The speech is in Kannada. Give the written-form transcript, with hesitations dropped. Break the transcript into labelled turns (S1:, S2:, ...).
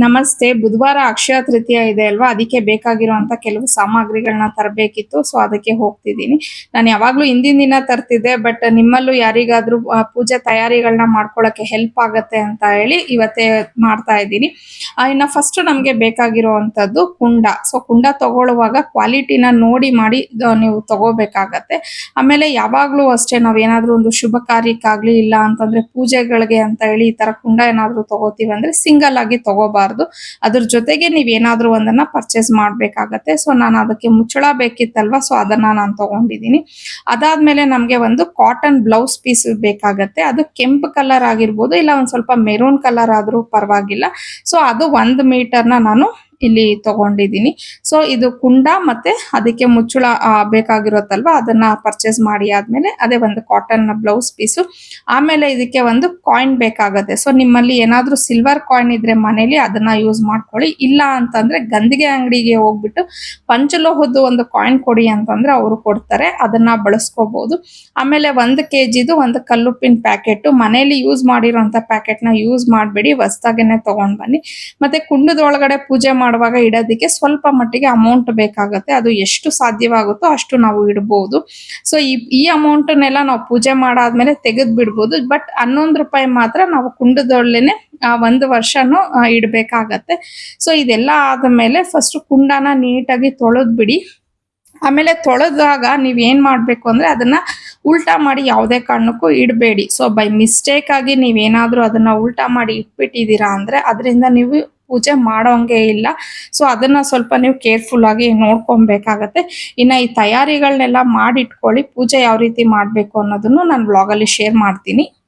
S1: ನಮಸ್ತೆ. ಬುಧವಾರ ಅಕ್ಷಯ ತೃತೀಯ ಇದೆ ಅಲ್ವಾ? ಅದಕ್ಕೆ ಬೇಕಾಗಿರುವಂತ ಕೆಲವು ಸಾಮಗ್ರಿಗಳನ್ನ ತರಬೇಕಿತ್ತು. ಸೊ ಅದಕ್ಕೆ ಹೋಗ್ತಿದ್ದೀನಿ. ನಾನು ಯಾವಾಗ್ಲೂ ಹಿಂದಿನ ದಿನ ತರ್ತಿದ್ದೆ. ಬಟ್ ನಿಮ್ಮಲ್ಲೂ ಯಾರಿಗಾದ್ರೂ ಪೂಜೆ ತಯಾರಿಗಳನ್ನ ಮಾಡ್ಕೊಳಕ್ಕೆ ಹೆಲ್ಪ್ ಆಗತ್ತೆ ಅಂತ ಹೇಳಿ ಇವತ್ತೇ ಮಾಡ್ತಾ ಇದ್ದೀನಿ. ಇನ್ನ ಫಸ್ಟ್ ನಮ್ಗೆ ಬೇಕಾಗಿರುವಂತದ್ದು ಕುಂಡ. ಸೊ ಕುಂಡ ತಗೊಳ್ಳುವಾಗ ಕ್ವಾಲಿಟಿನ ನೋಡಿ ಮಾಡಿ ನೀವು ತಗೋಬೇಕಾಗತ್ತೆ. ಆಮೇಲೆ ಯಾವಾಗ್ಲೂ ಅಷ್ಟೇ ನಾವೇನಾದ್ರೂ ಒಂದು ಶುಭ ಕಾರ್ಯಕ್ಕಾಗ್ಲಿ ಇಲ್ಲ ಅಂತಂದ್ರೆ ಪೂಜೆಗಳಿಗೆ ಅಂತ ಹೇಳಿ ಈ ತರ ಕುಂಡ ಏನಾದ್ರೂ ತಗೋತೀವಿ ಅಂದ್ರೆ ಸಿಂಗಲ್ ಆಗಿ ತಗೋಬಾರ್ದು. ಅದ್ರ ಜೊತೆಗೆ ನೀವ್ ಏನಾದ್ರೂ ಒಂದನ್ನ ಪರ್ಚೇಸ್ ಮಾಡ್ಬೇಕಾಗತ್ತೆ. ಸೊ ನಾನು ಅದಕ್ಕೆ ಮುಚ್ಚಳ ಬೇಕಿತ್ತಲ್ವಾ, ಸೊ ಅದನ್ನ ನಾನು ತಗೊಂಡಿದ್ದೀನಿ. ಅದಾದ್ಮೇಲೆ ನಮ್ಗೆ ಒಂದು ಕಾಟನ್ ಬ್ಲೌಸ್ ಪೀಸ್ ಬೇಕಾಗತ್ತೆ. ಅದು ಕೆಂಪು ಕಲರ್ ಆಗಿರ್ಬೋದು, ಇಲ್ಲ ಒಂದ್ ಸ್ವಲ್ಪ ಮೆರೂನ್ ಕಲರ್ ಆದ್ರೂ ಪರವಾಗಿಲ್ಲ. ಸೊ ಅದು 1 ಮೀಟರ್ನ ನಾನು ಇಲ್ಲಿ ತಗೊಂಡಿದ್ದೀನಿ. ಸೊ ಇದು ಕುಂಡ ಮತ್ತೆ ಅದಕ್ಕೆ ಮುಚ್ಚಳ ಬೇಕಾಗಿರುತ್ತಲ್ವಾ, ಅದನ್ನ ಪರ್ಚೇಸ್ ಮಾಡಿ ಆದ್ಮೇಲೆ ಅದೇ ಒಂದು ಕಾಟನ್ ಬ್ಲೌಸ್ ಪೀಸು. ಆಮೇಲೆ ಇದಕ್ಕೆ ಒಂದು ಕಾಯಿನ್ ಬೇಕಾಗತ್ತೆ. ಸೊ ನಿಮ್ಮಲ್ಲಿ ಏನಾದ್ರೂ ಸಿಲ್ವರ್ ಕಾಯಿನ್ ಇದ್ರೆ ಮನೇಲಿ ಅದನ್ನ ಯೂಸ್ ಮಾಡ್ಕೊಳ್ಳಿ. ಇಲ್ಲ ಅಂತಂದ್ರೆ ಗಂದಿಗೆ ಅಂಗಡಿಗೆ ಹೋಗ್ಬಿಟ್ಟು ಪಂಚಲೋಹದ್ದು ಒಂದು ಕಾಯಿನ್ ಕೊಡಿ ಅಂತಂದ್ರೆ ಅವರು ಕೊಡ್ತಾರೆ, ಅದನ್ನ ಬಳಸ್ಕೋಬಹುದು. ಆಮೇಲೆ 1 kgದು ಒಂದು ಕಲ್ಲುಪ್ಪಿನ ಪ್ಯಾಕೆಟ್. ಮನೇಲಿ ಯೂಸ್ ಮಾಡಿರೋಂತ ಪ್ಯಾಕೆಟ್ ನ ಯೂಸ್ ಮಾಡಬೇಡಿ, ಹೊಸದಾಗೇನೆ ತಗೊಂಡ್ ಬನ್ನಿ. ಮತ್ತೆ ಕುಂಡದೊಳಗಡೆ ಪೂಜೆ ಮಾಡುವಾಗ ಇಡೋದಕ್ಕೆ ಸ್ವಲ್ಪ ಮಟ್ಟಿಗೆ ಅಮೌಂಟ್ ಬೇಕಾಗುತ್ತೆ. ಅದು ಎಷ್ಟು ಸಾಧ್ಯವಾಗುತ್ತೋ ಅಷ್ಟು ನಾವು ಇಡಬಹುದು. ಸೊ ಈ ಅಮೌಂಟ್ನೆಲ್ಲ ನಾವು ಪೂಜೆ ಮಾಡಾದ್ಮೇಲೆ ತೆಗೆದು ಬಿಡ್ಬೋದು. ಬಟ್ 11 ರೂಪಾಯಿ ಮಾತ್ರ ನಾವು ಕುಂಡದೊಳೇನೆ 1 ವರ್ಷನೂ ಇಡಬೇಕಾಗತ್ತೆ. ಸೊ ಇದೆಲ್ಲ ಆದ್ಮೇಲೆ ಫಸ್ಟ್ ಕುಂಡನ ನೀಟಾಗಿ ತೊಳೆದ್ ಬಿಡಿ. ಆಮೇಲೆ ತೊಳೆದಾಗ ನೀವ್ ಏನ್ ಮಾಡ್ಬೇಕು ಅಂದ್ರೆ ಅದನ್ನ ಉಲ್ಟಾ ಮಾಡಿ ಯಾವುದೇ ಕಾರಣಕ್ಕೂ ಇಡಬೇಡಿ. ಸೊ ಬೈ ಮಿಸ್ಟೇಕ್ ಆಗಿ ನೀವೇನಾದ್ರೂ ಅದನ್ನ ಉಲ್ಟಾ ಮಾಡಿ ಇಟ್ಬಿಟ್ಟಿದೀರಾ ಅಂದ್ರೆ ಅದರಿಂದ ನೀವು ಪೂಜೆ ಮಾಡೋಂಗೆ ಇಲ್ಲ. ಸೊ ಅದನ್ನ ಸ್ವಲ್ಪ ನೀವು ಕೇರ್ಫುಲ್ ಆಗಿ ನೋಡ್ಕೊಬೇಕಾಗತ್ತೆ. ಇನ್ನ ಈ ತಯಾರಿಗಳನ್ನೆಲ್ಲ ಮಾಡಿಟ್ಕೊಳ್ಳಿ. ಪೂಜೆ ಯಾವ ರೀತಿ ಮಾಡ್ಬೇಕು ಅನ್ನೋದನ್ನು ನಾನು ಬ್ಲಾಗ್ ಅಲ್ಲಿ ಶೇರ್ ಮಾಡ್ತೀನಿ.